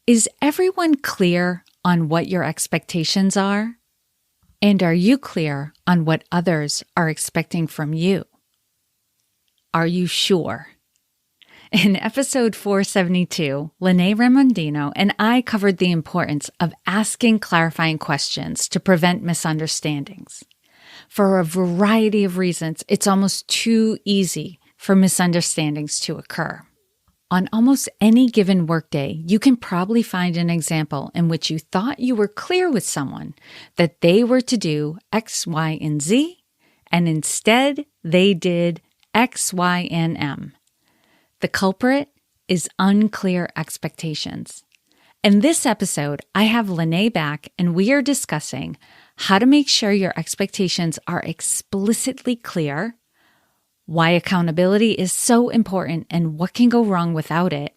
Is everyone clear on what your expectations are? And are you clear on what others are expecting from you? Are you sure? In episode 472, Lynae Remondino and I covered the importance of asking clarifying questions to prevent misunderstandings. For a variety of reasons, it's almost too easy for misunderstandings to occur. On almost any given workday, you can probably find an example in which you thought you were clear with someone that they were to do X, Y, and Z, and instead they did X, Y, and M. The culprit is unclear expectations. In this episode, I have Lynae back and we are discussing how to make sure your expectations are explicitly clear, why accountability is so important and what can go wrong without it,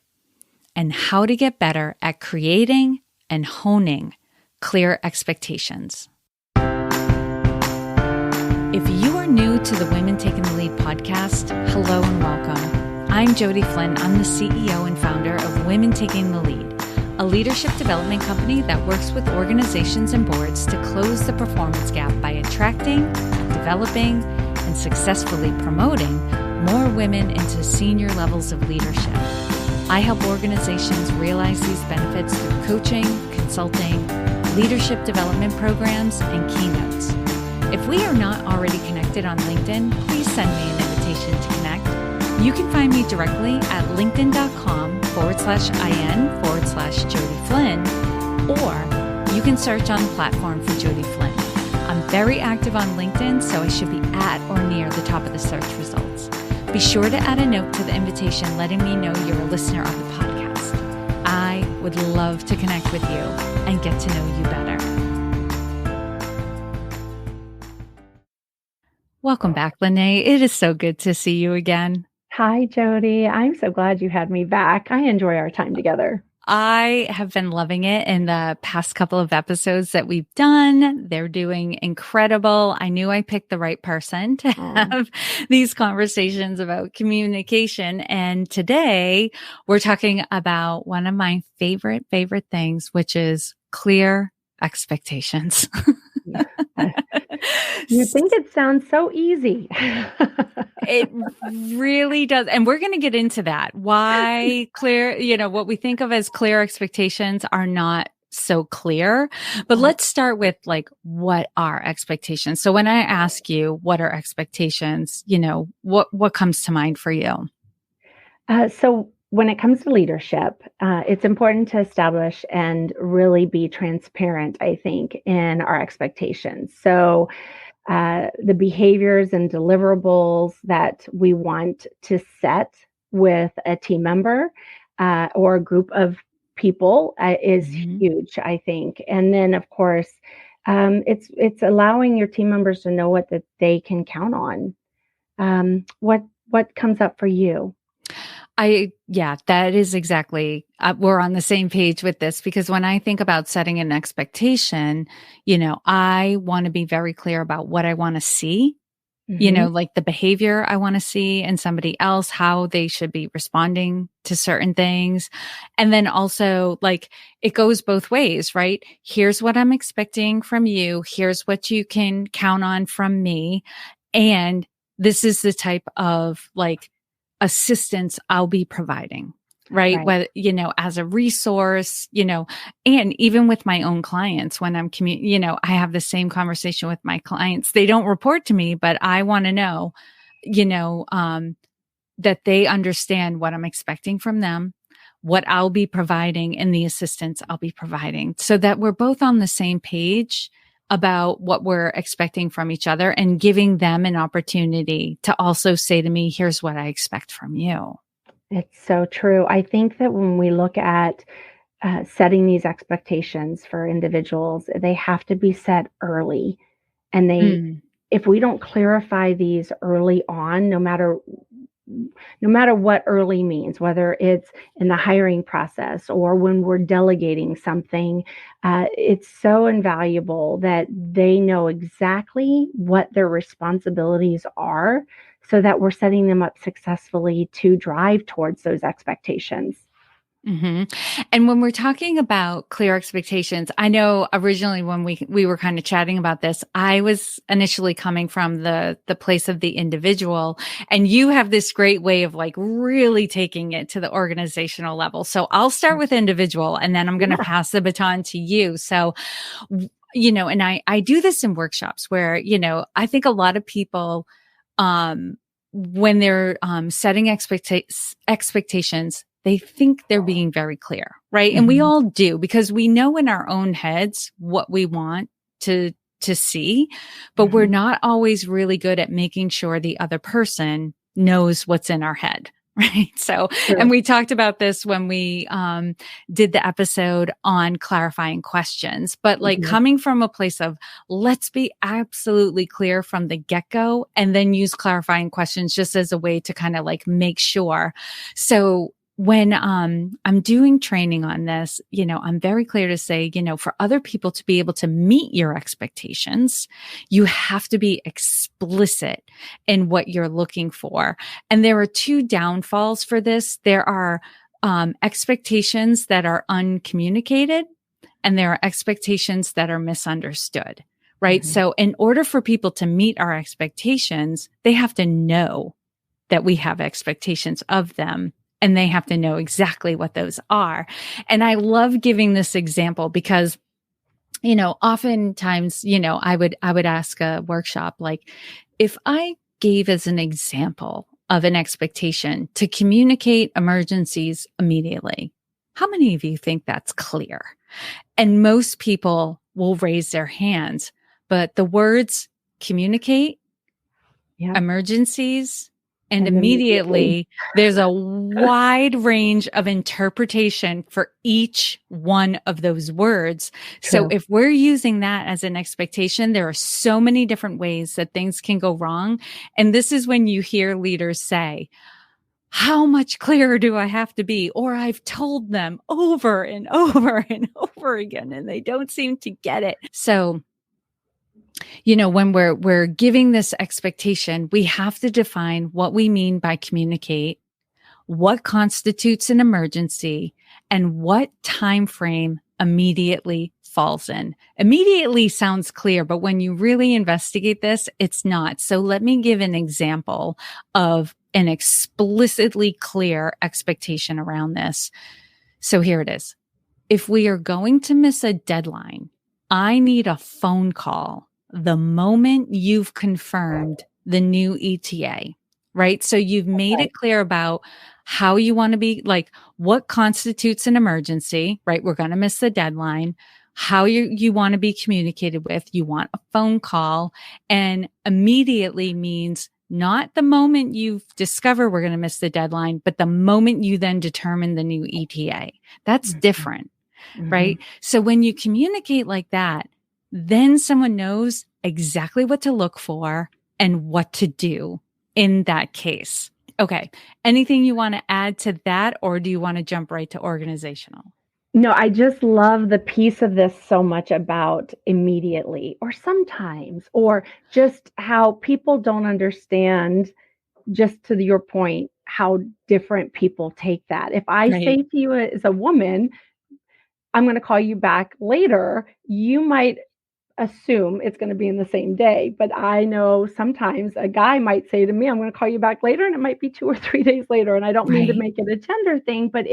and how to get better at creating and honing clear expectations. If you are new to the Women Taking the Lead podcast, hello and welcome. I'm Jody Flynn. I'm the CEO and founder of Women Taking the Lead, a leadership development company that works with organizations and boards to close the performance gap by attracting, developing, and successfully promoting more women into senior levels of leadership. I help organizations realize these benefits through coaching, consulting, leadership development programs, and keynotes. If we are not already connected on LinkedIn, please send me an invitation to connect. You can find me directly at linkedin.com/in/Jody Flynn, or you can search on the platform for Jody Flynn. I'm very active on LinkedIn, so I should be at or near the top of the search results. Be sure to add a note to the invitation letting me know you're a listener of the podcast. I would love to connect with you and get to know you better. Welcome back, Lynae. It is so good to see you again. Hi, Jody. I'm so glad you had me back. I enjoy our time together. I have been loving it in the past couple of episodes that we've done. They're doing incredible. I knew I picked the right person to have these conversations about communication. And today we're talking about one of my favorite things, which is clear expectations. You think it sounds so easy. It really does. And we're going to get into that. Why clear, what we think of as clear expectations are not so clear. But let's start with what are expectations? So when I ask you, what are expectations, what comes to mind for you? So when it comes to leadership, it's important to establish and really be transparent, I think, in our expectations. So the behaviors and deliverables that we want to set with a team member or a group of people is huge, I think. And then, of course, it's allowing your team members to know what that they can count on. What comes up for you? That is exactly, we're on the same page with this, because when I think about setting an expectation, I want to be very clear about what I want to see, like the behavior I want to see in somebody else, how they should be responding to certain things. And then also it goes both ways, right? Here's what I'm expecting from you. Here's what you can count on from me. And this is the type of assistance I'll be providing, right? Whether, as a resource, and even with my own clients, when I'm I have the same conversation with my clients. They don't report to me, but I want to know, that they understand what I'm expecting from them, what I'll be providing, and the assistance I'll be providing, so that we're both on the same page about what we're expecting from each other, and giving them an opportunity to also say to me, here's what I expect from you. It's so true. I think that when we look at setting these expectations for individuals, they have to be set early. And if we don't clarify these early on, no matter what early means, whether it's in the hiring process or when we're delegating something, it's so invaluable that they know exactly what their responsibilities are, so that we're setting them up successfully to drive towards those expectations. hmm And when we're talking about clear expectations, I know originally when we were kind of chatting about this, I was initially coming from the place of the individual, and you have this great way of like really taking it to the organizational level. So I'll start with individual, and then I'm going to Yeah. pass the baton to you. So, and I do this in workshops where, I think a lot of people, um, when they're setting expectations, they think they're being very clear, right? And we Mhm. all do because we know in our own heads what we want to to see, but we're Mhm. not always really good at making sure the other person knows what's in our head. Right. So, and True. we talked about this when we did the episode on clarifying questions, but like Mhm. coming from a place of let's be absolutely clear from the get go and then use clarifying questions just as a way to kind of like make sure. So when I'm doing training on this, I'm very clear to say, for other people to be able to meet your expectations, you have to be explicit in what you're looking for. And there are two downfalls for this. There are expectations that are uncommunicated, and there are expectations that are misunderstood, right? Mhm. So, in order for people to meet our expectations, they have to know that we have expectations of them, and they have to know exactly what those are. And I love giving this example because oftentimes, I would ask a workshop, like, if I gave as an example of an expectation to communicate emergencies immediately, how many of you think that's clear? And most people will raise their hands, but the words communicate, Yep. emergencies, and And immediately. immediately, there's a wide range of interpretation for each one of those words. So True. if we're using that as an expectation, there are so many different ways that things can go wrong. And this is when you hear leaders say, how much clearer do I have to be? Or I've told them over and over and over again, and they don't seem to get it. So when we're giving this expectation, we have to define what we mean by communicate, what constitutes an emergency, and what time frame immediately falls in. Immediately sounds clear, but when you really investigate this, it's not. So let me give an example of an explicitly clear expectation around this. So here it is. If we are going to miss a deadline, I need a phone call the moment you've confirmed the new ETA, right? So you've made Right. it clear about how you want to be, like what constitutes an emergency, right? We're going to miss the deadline. How you want to be communicated with. You want a phone call, and immediately means not the moment you discover we're going to miss the deadline, but the moment you then determine the new ETA. That's Mhm. different, Mhm. right? So when you communicate like that, then someone knows exactly what to look for and what to do in that case. Okay. Anything you want to add to that, or do you want to jump right to organizational? No, I just love the piece of this so much about immediately or sometimes, or just how people don't understand, just to your point, how different people take that. If I say Right. to you as a woman, I'm going to call you back later, you might assume it's going to be in the same day. But I know sometimes a guy might say to me, I'm going to call you back later, and it might be 2 or 3 days later. And I don't mean to Right. make it a gender thing, but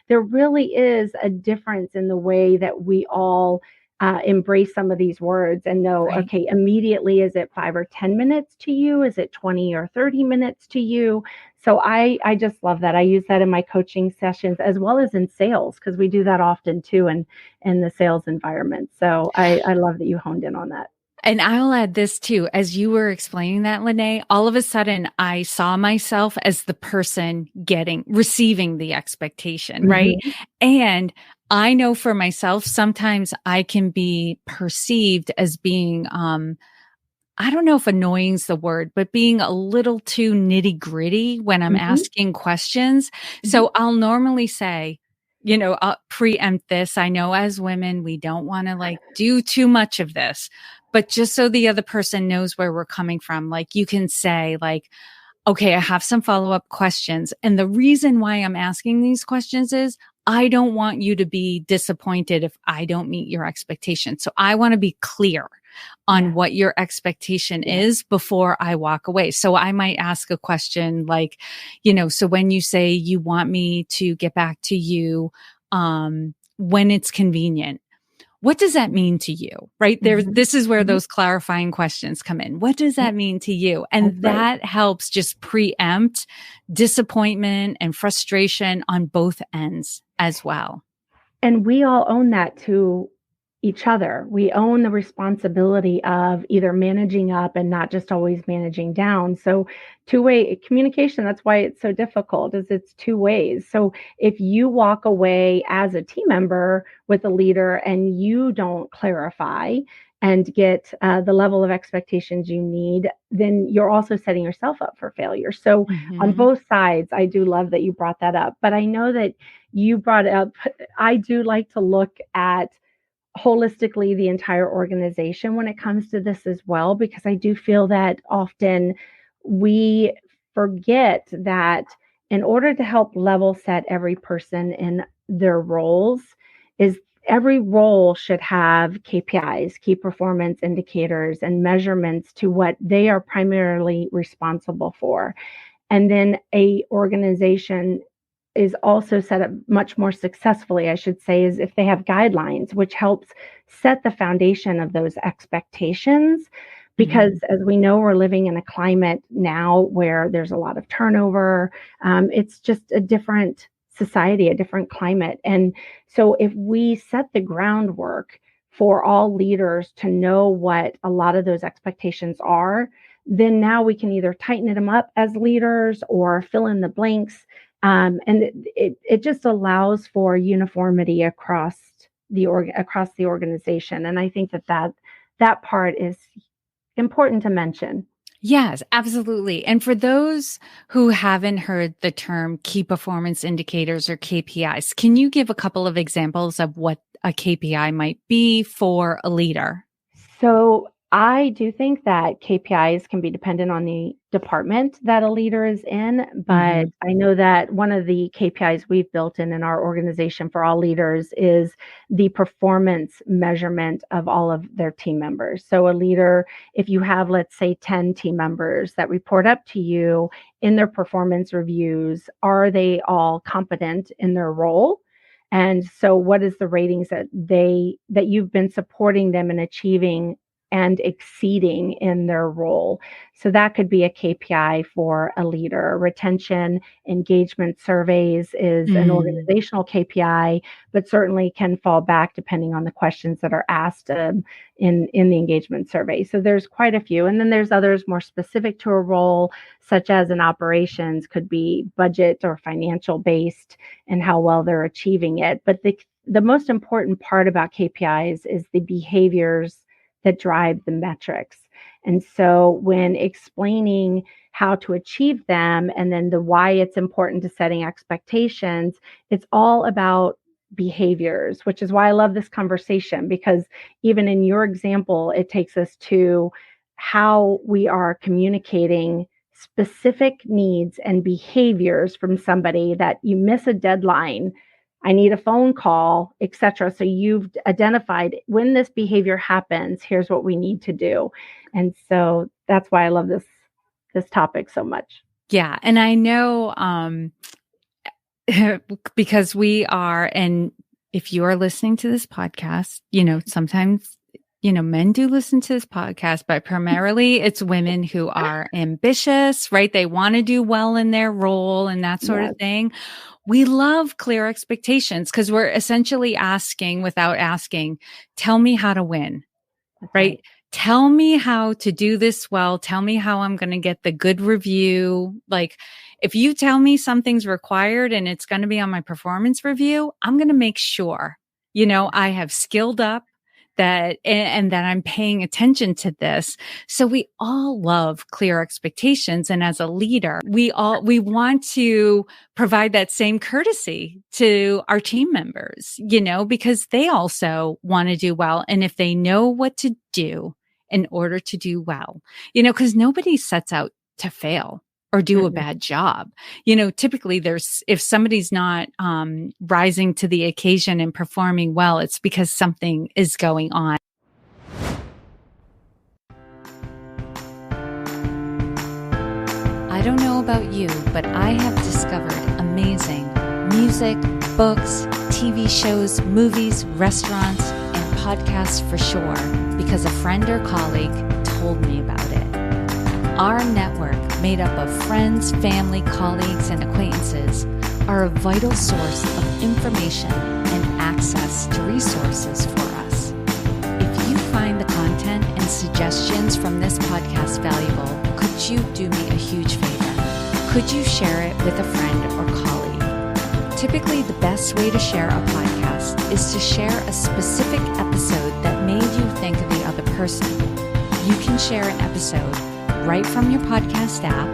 there really is a difference in the way that we all embrace some of these words and know, Right. okay, immediately, is it 5 or 10 minutes to you? Is it 20 or 30 minutes to you? So I just love that. I use that in my coaching sessions as well as in sales, because we do that often too in the sales environment. So I love that you honed in on that. And I'll add this too. As you were explaining that, Lynae, all of a sudden I saw myself as the person receiving the expectation, right? Mhm. And I know for myself, sometimes I can be perceived as being, I don't know if annoying's the word, but being a little too nitty gritty when I'm Mhm. asking questions. Mhm. So I'll normally say, I'll preempt this. I know as women, we don't want to like do too much of this, but just so the other person knows where we're coming from, like you can say like, okay, I have some follow up questions. And the reason why I'm asking these questions is I don't want you to be disappointed if I don't meet your expectations. So I want to be clear on what your expectation is before I walk away. So I might ask a question like, so when you say you want me to get back to you, when it's convenient, what does that mean to you? Right there. This is where those clarifying questions come in. What does that mean to you? And that helps just preempt disappointment and frustration on both ends as well. And we all own that to each other. We own the responsibility of either managing up and not just always managing down. So two-way communication, that's why it's so difficult, is it's two ways. So if you walk away as a team member with a leader and you don't clarify and get the level of expectations you need, then you're also setting yourself up for failure. So on both sides, I do love that you brought that up. But I know that you brought up, I do like to look at holistically the entire organization when it comes to this as well, because I do feel that often we forget that in order to help level set every person in their roles, is every role should have KPIs, key performance indicators, and measurements to what they are primarily responsible for. And then a organization is also set up much more successfully, I should say, is if they have guidelines, which helps set the foundation of those expectations. Because as we know, we're living in a climate now where there's a lot of turnover. It's just a different society, a different climate. And so if we set the groundwork for all leaders to know what a lot of those expectations are, then now we can either tighten them up as leaders or fill in the blanks. And it just allows for uniformity across the organization. And I think that part is important to mention. Yes, absolutely. And for those who haven't heard the term key performance indicators or KPIs, can you give a couple of examples of what a KPI might be for a leader? So I do think that KPIs can be dependent on the department that a leader is in, but I know that one of the KPIs we've built in our organization for all leaders is the performance measurement of all of their team members. So a leader, if you have, let's say, 10 team members that report up to you in their performance reviews, are they all competent in their role? And so what is the ratings that you've been supporting them in achieving and exceeding in their role? So that could be a KPI for a leader. Retention engagement surveys is an organizational KPI, but certainly can fall back depending on the questions that are asked in the engagement survey. So there's quite a few. And then there's others more specific to a role, such as in operations, could be budget or financial based and how well they're achieving it. But the most important part about KPIs is the behaviors that drive the metrics. And so when explaining how to achieve them and then the why it's important to setting expectations, it's all about behaviors, which is why I love this conversation, because even in your example, it takes us to how we are communicating specific needs and behaviors from somebody. That you miss a deadline, I need a phone call, etc. So you've identified when this behavior happens, here's what we need to do. And so that's why I love this topic so much. Yeah. And I know because we are, and if you are listening to this podcast, sometimes, men do listen to this podcast, but primarily it's women who are ambitious, right? They want to do well in their role and that sort of thing. We love clear expectations because we're essentially asking without asking, tell me how to win, right? Tell me how to do this well. Tell me how I'm going to get the good review. Like if you tell me something's required and it's going to be on my performance review, I'm going to make sure, I have skilled up that and that I'm paying attention to this. So we all love clear expectations. And as a leader, we want to provide that same courtesy to our team members, because they also want to do well. And if they know what to do in order to do well, because nobody sets out to fail or do a Mm-mm. bad job. Typically if somebody's not rising to the occasion and performing well, it's because something is going on. I don't know about you, but I have discovered amazing music, books, TV shows, movies, restaurants, and podcasts for sure because a friend or colleague told me about it. Our network, made up of friends, family, colleagues, and acquaintances, are a vital source of information and access to resources for us. If you find the content and suggestions from this podcast valuable, could you do me a huge favor? Could you share it with a friend or colleague? Typically, the best way to share a podcast is to share a specific episode that made you think of the other person. You can share an episode right from your podcast app,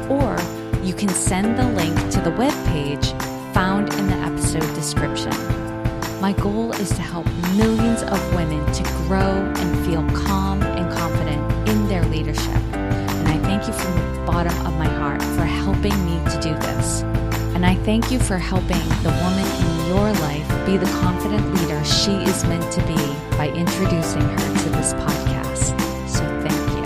or you can send the link to the webpage found in the episode description. My goal is to help millions of women to grow and feel calm and confident in their leadership. And I thank you from the bottom of my heart for helping me to do this. And I thank you for helping the woman in your life be the confident leader she is meant to be by introducing her to this podcast. So thank you.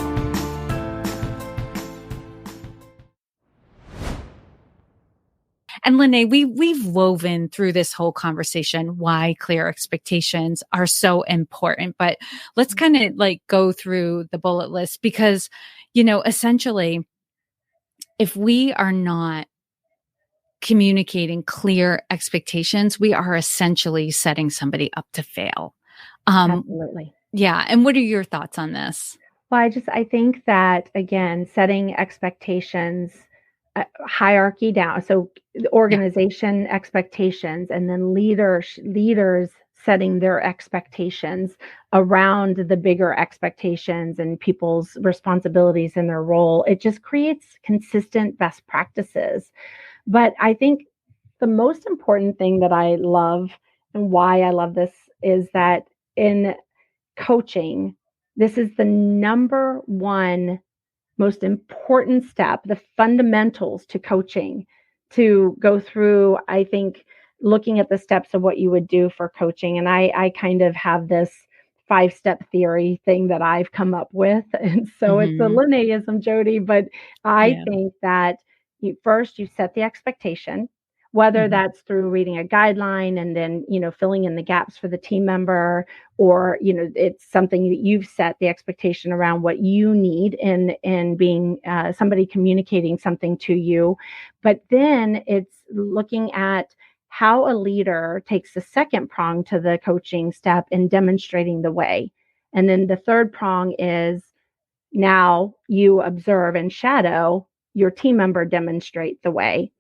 And Lynae, we've woven through this whole conversation why clear expectations are so important, but let's kind of go through the bullet list because, essentially, if we are not communicating clear expectations, we are essentially setting somebody up to fail. Absolutely. Yeah. And what are your thoughts on this? Well, I think that, again, setting expectations, hierarchy down. So organization expectations, and then leaders setting their expectations around the bigger expectations and people's responsibilities in their role. It just creates consistent best practices. But I think the most important thing that I love and why I love this is that in coaching, this is the number one most important step, the fundamentals to coaching, to go through, I think, looking at the steps of what you would do for coaching. And I kind of have this 5-step theory thing that I've come up with. And so it's a Linnaeism, Jody, but I think that you set the expectation, whether that's through reading a guideline and then, filling in the gaps for the team member, or, it's something that you've set the expectation around what you need in being somebody communicating something to you. But then it's looking at how a leader takes the second prong to the coaching step in demonstrating the way. And then the third prong is now you observe and shadow your team member demonstrate the way.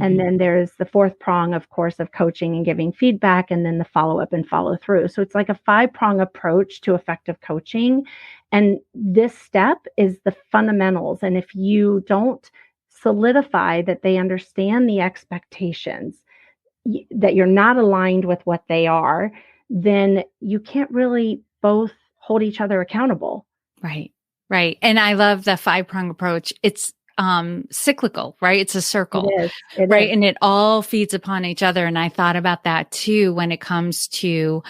And then there's the fourth prong, of course, of coaching and giving feedback, and then the follow-up and follow-through. So it's like a 5-prong approach to effective coaching. And this step is the fundamentals. And if you don't solidify that they understand the expectations, that you're not aligned with what they are, then you can't really both hold each other accountable. Right. Right. And I love the 5-prong approach. It's cyclical, right? It's a circle, right? And it all feeds upon each other. And I thought about that too, when it comes to,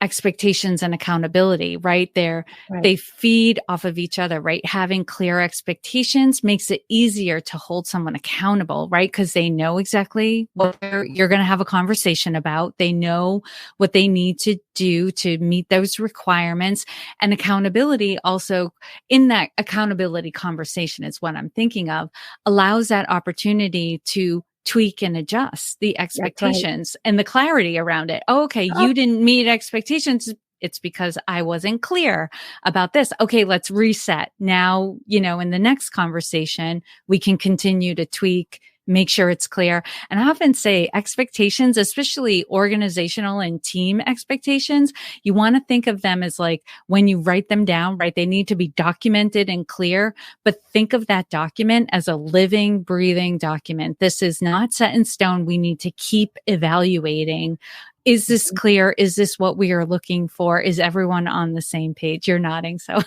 expectations and accountability, right? They feed off of each other, right? Having clear expectations makes it easier to hold someone accountable, right? Because they know exactly what you're going to have a conversation about. They know what they need to do to meet those requirements. And accountability also, in that accountability conversation is what I'm thinking of, allows that opportunity to tweak and adjust the expectations and the clarity around it. Oh, okay. You didn't meet expectations. It's because I wasn't clear about this. Okay. Let's reset. Now, in the next conversation, we can continue to tweak, make sure it's clear. And I often say expectations, especially organizational and team expectations, you want to think of them as like when you write them down, right? They need to be documented and clear, but think of that document as a living, breathing document. This is not set in stone. We need to keep evaluating. Is this clear? Is this what we are looking for? Is everyone on the same page? You're nodding. So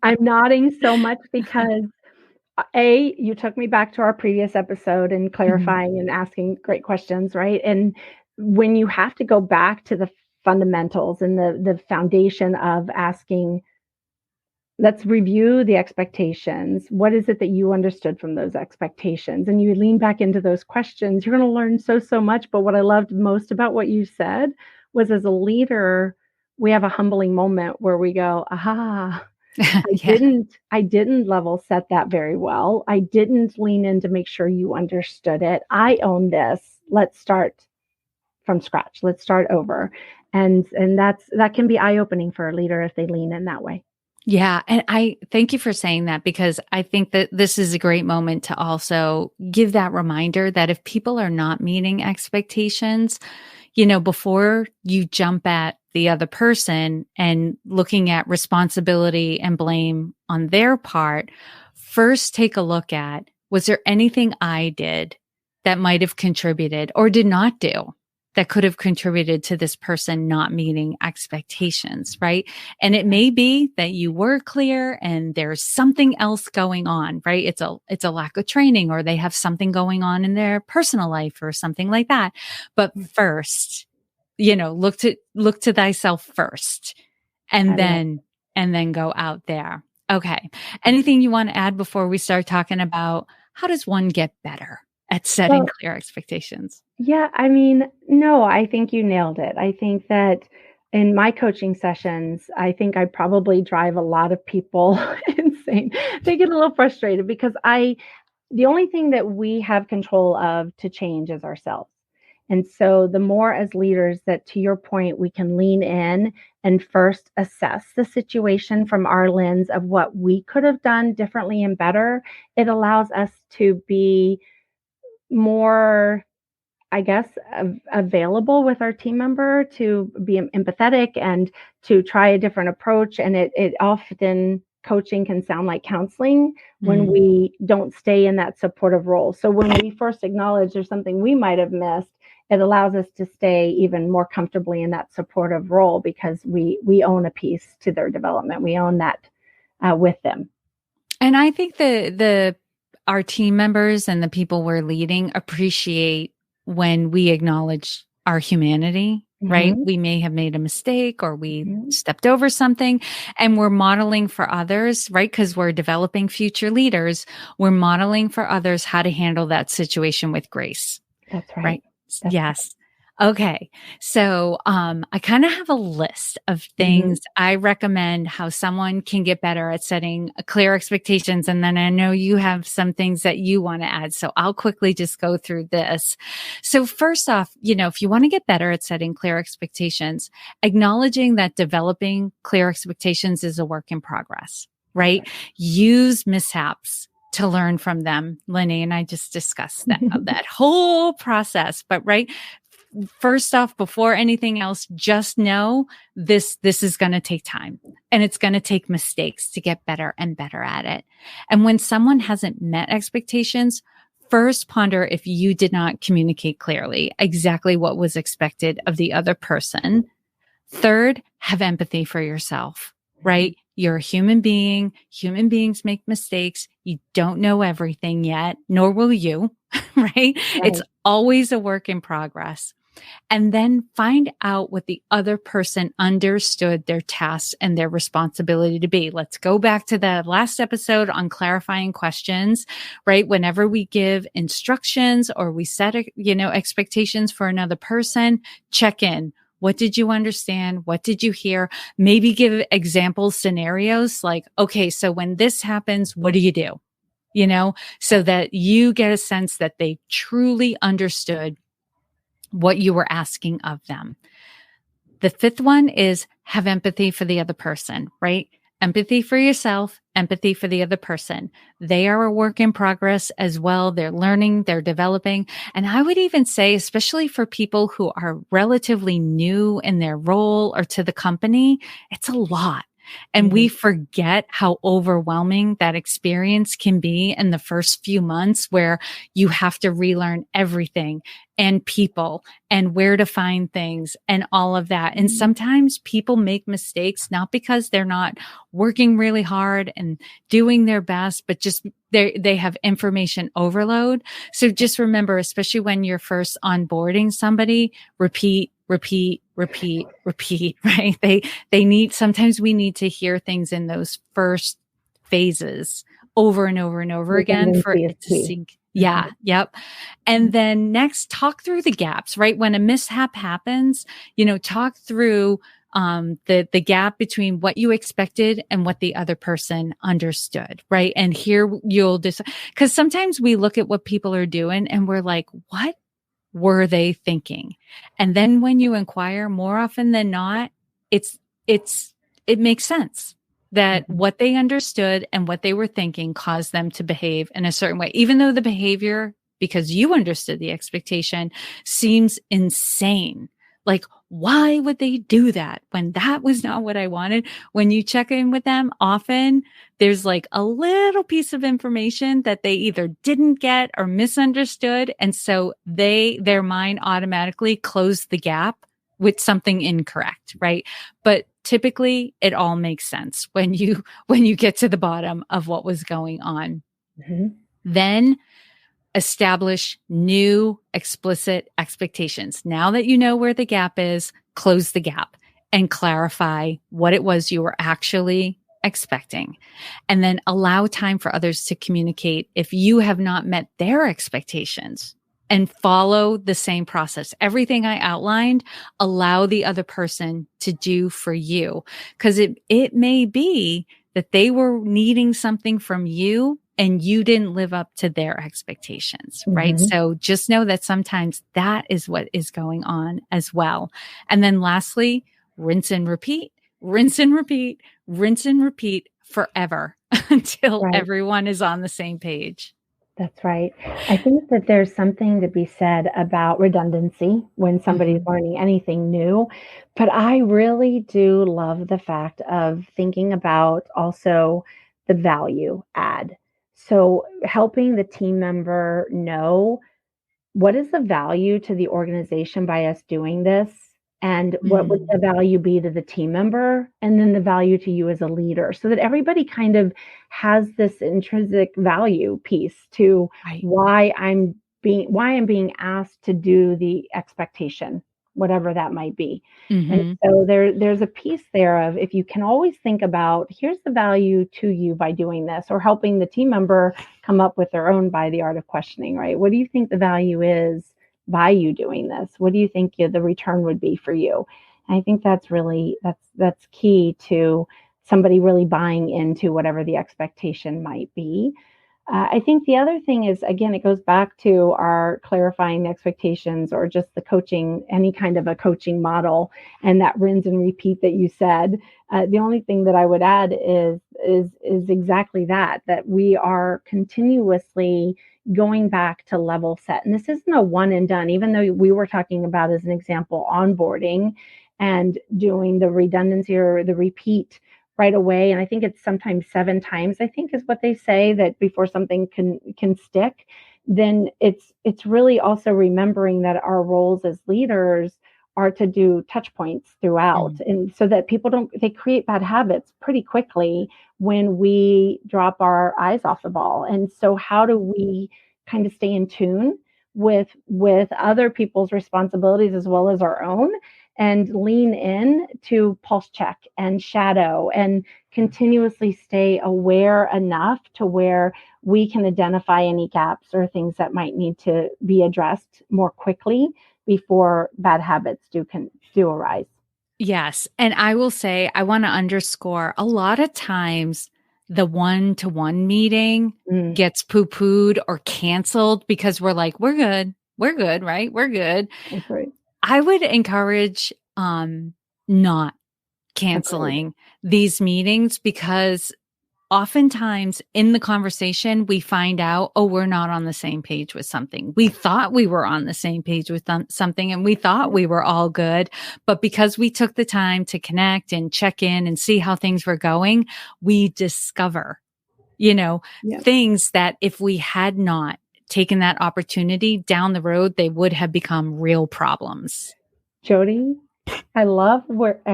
I'm nodding so much because You took me back to our previous episode and Mhm. clarifying and asking great questions, right? And when you have to go back to the fundamentals and the foundation of asking, let's review the expectations. What is it that you understood from those expectations? And you lean back into those questions, you're going to learn so much. But what I loved most about what you said was, as a leader, we have a humbling moment where we go, aha, Yeah. I didn't level set that very well. I didn't lean in to make sure you understood it. I own this. Let's start from scratch. Let's start over. And that can be eye-opening for a leader if they lean in that way. Yeah. And I thank you for saying that, because I think that this is a great moment to also give that reminder that if people are not meeting expectations, before you jump at the other person and looking at responsibility and blame on their part, first take a look at, was there anything I did that might have contributed or did not do that could have contributed to this person not meeting expectations, right? And it may be that you were clear and there's something else going on, right? It's a lack of training, or they have something going on in their personal life or something like that. But first, look to thyself first, and I love then go out there. Okay. Anything you want to add before we start talking about how does one get better at setting Well, clear expectations? yeah, I mean, no, I think you nailed it. I think that in my coaching sessions, I think I probably drive a lot of people insane. They get a little frustrated because the only thing that we have control of to change is ourselves. And so the more as leaders that, to your point, we can lean in and first assess the situation from our lens of what we could have done differently and better, it allows us to be more, I guess, available with our team member, to be empathetic and to try a different approach. And it often, coaching can sound like counseling when Mm. we don't stay in that supportive role. So when we first acknowledge there's something we might have missed, it allows us to stay even more comfortably in that supportive role because we own a piece to their development. We own that with them. And I think the our team members and the people we're leading appreciate when we acknowledge our humanity, right? Hmm. We may have made a mistake or we Hmm. stepped over something, and we're modeling for others, right? Because we're developing future leaders. We're modeling for others how to handle that situation with grace. That's right. Right. That's Yes. Okay. So, I kind of have a list of right. Hmm. things I recommend how someone can get better at setting clear expectations. And then I know you have some things that you want to add. So I'll quickly just go through this. So first off, if you want to get better at setting clear expectations, acknowledging that developing clear expectations is a work in progress, That's right? Use mishaps to learn from them. Lynae and I just discussed that, right. that whole process. But right, first off, before anything else, just know this is going to take time, and it's going to take mistakes to get better and better at it. And when someone hasn't met expectations, first ponder if you did not communicate clearly exactly what was expected of the other person. Third, have empathy for yourself, right? You're a human being. Human beings make mistakes. You don't know everything yet, nor will you, right? It's Right. always a work in progress. And then find out what the other person understood their tasks and their responsibility to be. Let's go back to the last episode on clarifying questions, right? Whenever we give instructions or we set, expectations for another person, check in. What did you understand? What did you hear? Maybe give example scenarios like, okay, so when this happens, what do you do? So that you get a sense that they truly understood what you were asking of them. The fifth one is have empathy for the other person, right? Empathy for yourself, empathy for the other person. They are a work in progress as well. They're learning, they're developing. And I would even say, especially for people who are relatively new in their role or to the company, it's a lot. And Mhm. we forget how overwhelming that experience can be in the first few months, where you have to relearn everything and people and where to find things and all of that. And sometimes people make mistakes, not because they're not working really hard and doing their best, but just they have information overload. So just remember, especially when you're first onboarding somebody, repeat, repeat, repeat, repeat, right? Sometimes we need to hear things in those first phases over and over and over again for Redundancy is it to key. sink. Yeah. Yep. And then next, talk through the gaps, right? When a mishap happens, talk through the gap between what you expected and what the other person understood, right? And here you'll just, because sometimes we look at what people are doing and we're like, what were they thinking? And then when you inquire, more often than not, it's it makes sense that what they understood and what they were thinking caused them to behave in a certain way, even though the behavior, because you understood the expectation, seems insane. Like, why would they do that when that was not what I wanted? When you check in with them, often there's like a little piece of information that they either didn't get or misunderstood. And so their mind automatically closed the gap with something incorrect, right? But typically it all makes sense when you get to the bottom of what was going on. Mm-hmm. Then establish new explicit expectations. Now that you know where the gap is, close the gap and clarify what it was you were actually expecting. And then allow time for others to communicate if you have not met their expectations, and follow the same process. Everything I outlined, allow the other person to do for you. Because it may be that they were needing something from you and you didn't live up to their expectations, right? Mm-hmm. So just know that sometimes that is what is going on as well. And then lastly, rinse and repeat, rinse and repeat, rinse and repeat forever until Right. everyone is on the same page. That's right. I think that there's something to be said about redundancy when somebody's learning anything new. But I really do love the fact of thinking about also the value add. So helping the team member know what is the value to the organization by us doing this? And what would the value be to the team member? And then the value to you as a leader, so that everybody kind of has this intrinsic value piece to Right. why I'm being asked to do the expectation, whatever that might be. And so there's a piece there of, if you can always think about, here's the value to you by doing this, or helping the team member come up with their own by the art of questioning, right? What do you think the value is by you doing this? What do you think the return would be for you? And I think that's key to somebody really buying into whatever the expectation might be. I think the other thing is, again, it goes back to our clarifying expectations, or just the coaching, any kind of a coaching model, and that rinse and repeat that you said. The only thing that I would add is exactly that we are continuously going back to level set. And this isn't a one and done, even though we were talking about, as an example, onboarding and doing the redundancy or the repeat right away. And I think it's sometimes 7 times, I think is what they say, that before something can stick. Then it's really also remembering that our roles as leaders are to do touch points throughout. And so that people they create bad habits pretty quickly when we drop our eyes off the ball. And so how do we kind of stay in tune with other people's responsibilities as well as our own, and lean in to pulse check and shadow and continuously stay aware enough to where we can identify any gaps or things that might need to be addressed more quickly before bad habits do arise. Yes. And I will say, I want to underscore, a lot of times the one-to-one meeting gets poo-pooed or canceled because we're like, we're good, right? We're good. That's right. I would encourage not canceling these meetings, because oftentimes in the conversation, we find out, oh, we're not on the same page with something. We thought we were on the same page with something, and we thought we were all good. But because we took the time to connect and check in and see how things were going, we discover, things that if we had not taken that opportunity down the road, they would have become real problems. Jody, I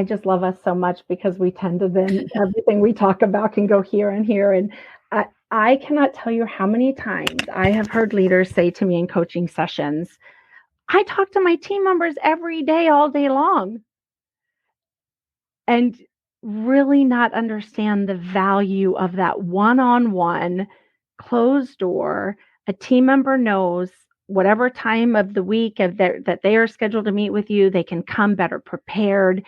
just love us so much, because we tend to then everything we talk about can go here and here. And I cannot tell you how many times I have heard leaders say to me in coaching sessions, I talk to my team members every day, all day long, and really not understand the value of that one-on-one closed door. A team member knows whatever time of the week that they are scheduled to meet with you, they can come better prepared.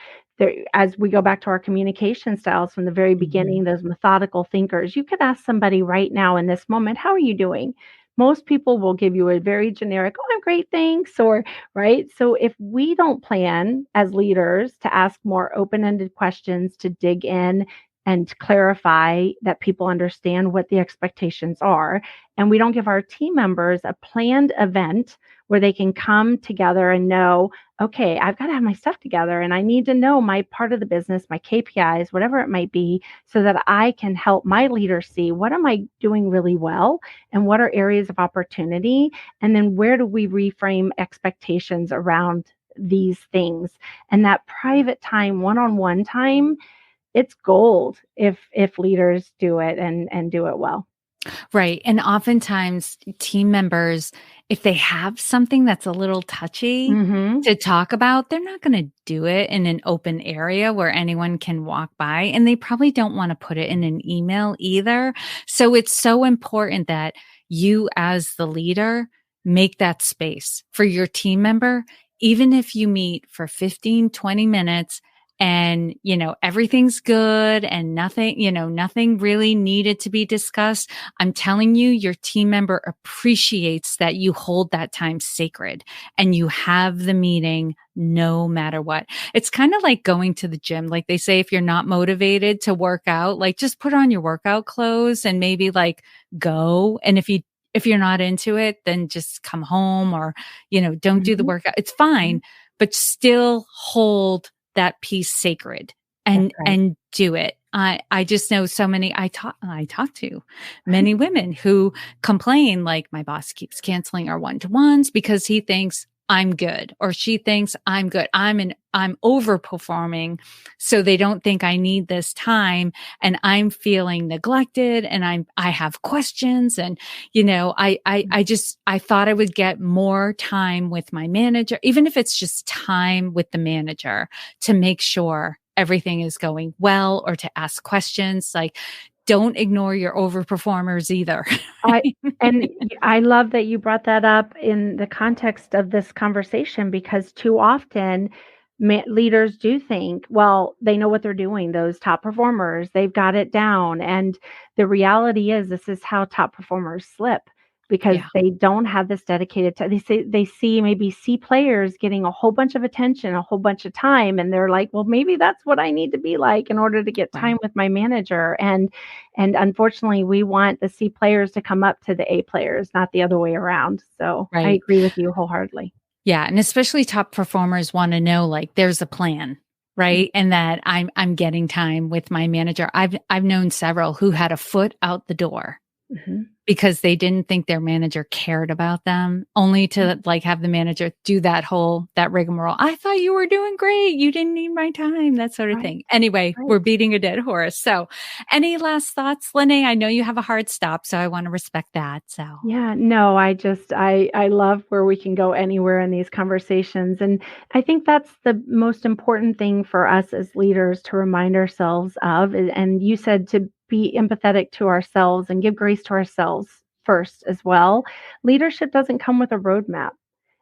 As we go back to our communication styles from the very beginning, those methodical thinkers, you could ask somebody right now in this moment, how are you doing? Most people will give you a very generic, oh, I'm great, thanks, or right? So if we don't plan as leaders to ask more open-ended questions, to dig in and clarify that people understand what the expectations are, and we don't give our team members a planned event where they can come together and know, okay, I've got to have my stuff together and I need to know my part of the business, my KPIs, whatever it might be, so that I can help my leaders see what am I doing really well and what are areas of opportunity. And then where do we reframe expectations around these things? And that private time, one-on-one time, it's gold if leaders do it and do it well. Right. And oftentimes team members, if they have something that's a little touchy to talk about, they're not going to do it in an open area where anyone can walk by. And they probably don't want to put it in an email either. So it's so important that you as the leader make that space for your team member, even if you meet for 15, 20 minutes and, everything's good and nothing really needed to be discussed. I'm telling you, your team member appreciates that you hold that time sacred and you have the meeting no matter what. It's kind of like going to the gym. Like they say, if you're not motivated to work out, like just put on your workout clothes and maybe like go. And if you're not into it, then just come home or, don't do the workout. It's fine, but still hold that piece sacred and do it. I just know so many, I talk to many women who complain like my boss keeps canceling our one-to-ones because he thinks I'm good or she thinks I'm good. I'm overperforming. So they don't think I need this time and I'm feeling neglected and I have questions and, I thought I would get more time with my manager, even if it's just time with the manager to make sure everything is going well or to ask questions. Like, don't ignore your overperformers either. I love that you brought that up in the context of this conversation because too often leaders do think, well, they know what they're doing. Those top performers, they've got it down. And the reality is this is how top performers slip because they don't have this dedicated time. They see maybe C players getting a whole bunch of attention, a whole bunch of time. And they're like, well, maybe that's what I need to be like in order to get time with my manager. And unfortunately, we want the C players to come up to the A players, not the other way around. So I agree with you wholeheartedly. Yeah. And especially top performers want to know like there's a plan, right? And that I'm getting time with my manager. I've known several who had a foot out the door because they didn't think their manager cared about them, only to like have the manager do that rigmarole. I thought you were doing great. You didn't need my time, that sort of thing. Anyway, we're beating a dead horse. So any last thoughts, Lynae? I know you have a hard stop, so I want to respect that. So yeah, no, I love where we can go anywhere in these conversations. And I think that's the most important thing for us as leaders to remind ourselves of. And you said to be empathetic to ourselves and give grace to ourselves first as well. Leadership doesn't come with a roadmap.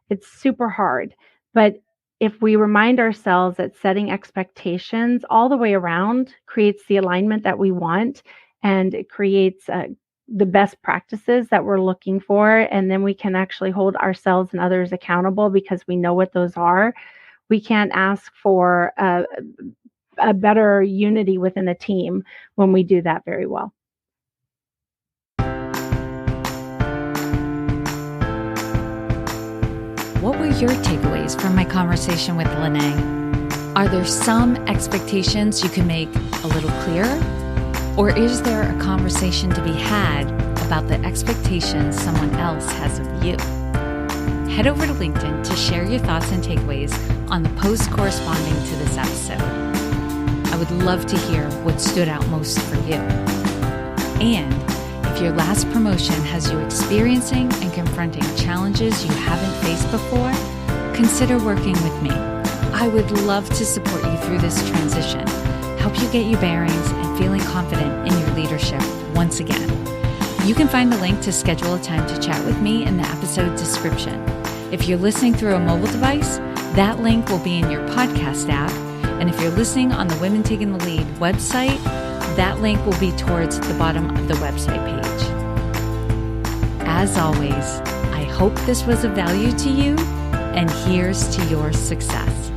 It's super hard. But if we remind ourselves that setting expectations all the way around creates the alignment that we want and it creates the best practices that we're looking for, and then we can actually hold ourselves and others accountable because we know what those are. We can't ask for a better unity within a team when we do that very well. What were your takeaways from my conversation with Lynae? Are there some expectations you can make a little clearer? Or is there a conversation to be had about the expectations someone else has of you? Head over to LinkedIn to share your thoughts and takeaways on the post corresponding to this episode. I would love to hear what stood out most for you. And If your last promotion has you experiencing and confronting challenges you haven't faced before, consider working with me. I would love to support you through this transition, help you get your bearings and feeling confident in your leadership once again. You can find the link to schedule a time to chat with me in the episode description. If you're listening through a mobile device, that link will be in your podcast app. And if you're listening on the Women Taking the Lead website, that link will be towards the bottom of the website page. As always, I hope this was of value to you, and here's to your success.